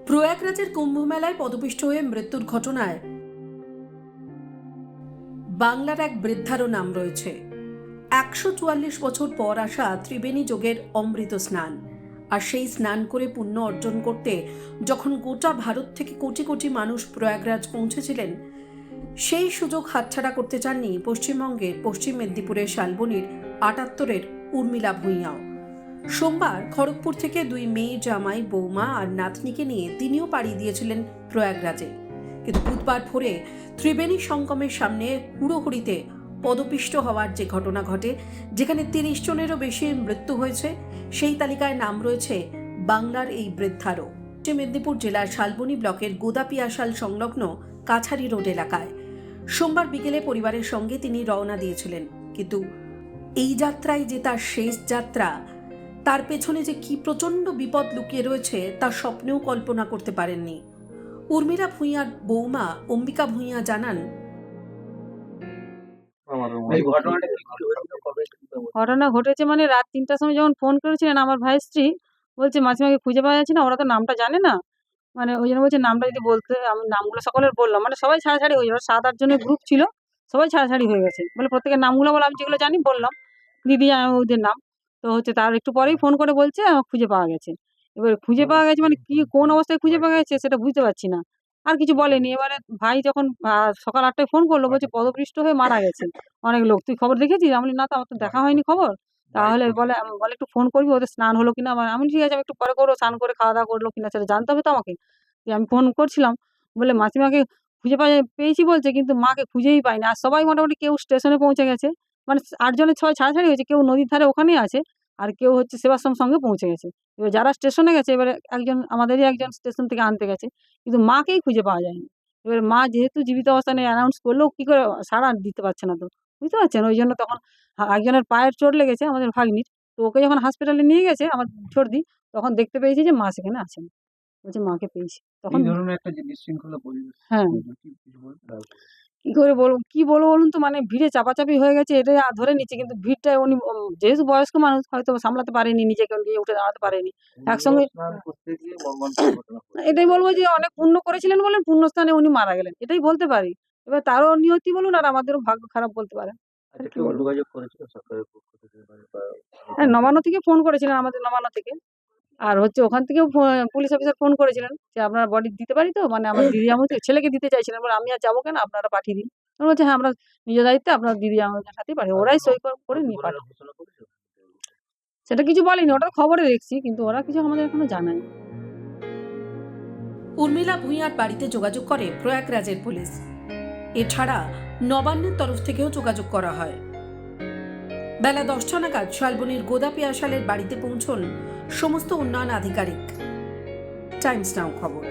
প্রয়াগরাজের কুম্ভমেলায় পদপিষ্ট হয়ে মৃত্যুর ঘটনায় বাংলার এক বৃদ্ধারও নাম রয়েছে। 144 বছর পর আসা ত্রিবেণী যোগের অমৃত স্নান, আর সেই স্নান করে পুণ্য অর্জন করতে যখন গোটা ভারত থেকে কোটি কোটি মানুষ প্রয়াগরাজ পৌঁছেছিলেন, সেই সুযোগ হাতছাড়া করতে চাননি পশ্চিমবঙ্গের পশ্চিম মেদিনীপুরের শালবনীর 78-এর উর্মিলা ভূঁইয়াও। সোমবার খড়গপুর থেকে 2 মেয়ে, জামাই, বৌমা আর নাতনিকে নিয়ে তিনিও পাড়ি দিয়েছিলেন প্রয়াগরাজে। কিন্তু বুধবার ভোরে ত্রিবেণী সঙ্গমের সামনে হুড়োহুড়িতে পদপিষ্ট হওয়ার যে ঘটনা ঘটে, যেখানে 30 জনেরও বেশি মৃত্যু হয়েছে, সেই তালিকায় নাম রয়েছে বাংলার এই বৃদ্ধারও। পশ্চিম মেদিনীপুর জেলার শালবনী ব্লকের গোদাপিয়াশাল সংলগ্ন কাছারি রোড এলাকায় সোমবার বিকেলে পরিবারের সঙ্গে তিনি রওনা দিয়েছিলেন। কিন্তু এই যাত্রায় যে তার শেষ যাত্রা, তার পেছনে যে কি প্রচণ্ড বিপদ লুকিয়ে রয়েছে তা স্বপ্নেও কল্পনা করতে পারেননি। উর্মিলা ভূঁইয়ার বৌমা অম্বিকা ভূঁইয়া জানান, ঘটনা ঘটেছে মানে রাত 3টার সময় যখন ফোন করেছিলেন আমার ভাইয়ের স্ত্রী, বলছে মাসিমাকে খুঁজে পাওয়া যাচ্ছে না, ওরা তো নামটা জানে না, মানে ওই জন্য বলছে নামটা যদি বলতে। আমি নামগুলো সকলের বললাম, মানে সবাই ছাড়াছাড়ি হয়ে যাবে, 7-8 জনের গ্রুপ ছিল, সবাই ছাড়াছাড়ি হয়ে গেছে। বলে প্রত্যেকের নামগুলো বলে, আমি যেগুলো জানি বললাম, দিদি ওদের নাম। তো হচ্ছে তার একটু পরেই ফোন করে বলছে খুঁজে পাওয়া গেছে। এবার খুঁজে পাওয়া গেছে মানে কি, কোন অবস্থায় খুঁজে পাওয়া গেছে সেটা বুঝতে পারছি না, আর কিছু বলেনি। এবারে ভাই যখন সকাল 8টায় ফোন করলো, বলছে পদপৃষ্ট হয়ে মারা গেছে অনেক লোক, তুই খবর দেখেছিস? আমি বলি, না তো, আমার তো দেখা হয়নি খবর। তাহলে বলে একটু ফোন করবি, ওদের স্নান হলো কিনা। আমি ঠিক আছে, আমি একটু পরে করবো, স্নান করে খাওয়া দাওয়া করলো কিনা সেটা জানতে হবে তো আমাকে। আমি ফোন করছিলাম, বলে মাসিমাকে খুঁজে পেয়েছি বলছে, কিন্তু মাকে খুঁজেই পাইনি। আর সবাই মোটামুটি কেউ স্টেশনে পৌঁছে গেছে, মানে 8 জনের 6 ছাড়াছাড়ি হয়েছে, কেউ নদীর ধারে ওখানেই আছে, আর কেউ হচ্ছে সেবাশ্রম সঙ্গে পৌঁছে গেছে। এবার যারা স্টেশনে গেছে, এবারে আমাদেরই একজন স্টেশন থেকে আনতে গেছে, কিন্তু মাকেই খুঁজে পাওয়া যায়নি। এবার মা যেহেতু জীবিত অবস্থানে অ্যানাউন্স করলেও কি করে সাড়া দিতে পারছে না, তো বুঝতে পারছেন। ওই জন্য তখন একজনের পায়ের চোট লেগেছে আমাদের ভাগ্নির, তো ওকে যখন হসপিটালে নিয়ে গেছে আমার ছোটদি, তখন দেখতে পেয়েছি যে মা সেখানে আছেন। বলছে মাকে পেয়েছি তখন। এই ধরনের একটা যে বিশৃঙ্খলা পরিবেশ, হ্যাঁ, কি করে বলবো, কি বলবো বলুন তো, মানে ভিড়ে চাপাচাপি হয়ে গেছে, এটাই ধরে নিচ্ছে। কিন্তু ভিড়টা উনি যেহেতু বয়স্ক মানুষ, হয়তো সামলাতে পারেনি, নিজেকে নিয়ে উঠে দাঁড়াতে পারেনি একসঙ্গে। এটাই বলবো যে অনেক পুণ্য করেছিলেন বলেন পুণ্যস্থানে উনি মারা গেলেন, এটাই বলতে পারি। এবার তারও নিয়তি বলুন আর আমাদেরও ভাগ্য খারাপ বলতে পারেন। হ্যাঁ, নবান্ন থেকে ফোন করেছিলেন, আমাদের নবান্ন থেকে। আর হচ্ছে ওখান থেকেও পুলিশ অফিসার ফোন করেছিলেন যে আপনারা বডি দিতে পারি তো, মানে আমার দিদি আমাদের ছেলেকে দিতে চাইছিলেন, বলে আমি আর যাবো কেন, আপনারা পাঠিয়ে দিন। আমি বলছি হ্যাঁ, আমরা নিজ দায়িত্বে আপনার দিদি আমাদের সাথেই পাঠিয়ে, ওরাই সই করে নিয়ে পাঠিয়ে। সেটা কিছু বলেনি, ওটা খবরে দেখছি, কিন্তু ওরা কিছু আমাদের এখনো জানায়নি। উর্মিলা ভূঁইয়ার বাড়িতে যোগাযোগ করে প্রয়াগরাজের পুলিশ। এছাড়া নবান্নের তরফ থেকেও যোগাযোগ করা হয়। বেলা 10টা নাগাদ শালবনীর গোদাপিয়াশালের বাড়িতে পৌঁছন সমস্ত উন্নয়ন আধিকারিক। টাইমস নাও খবর।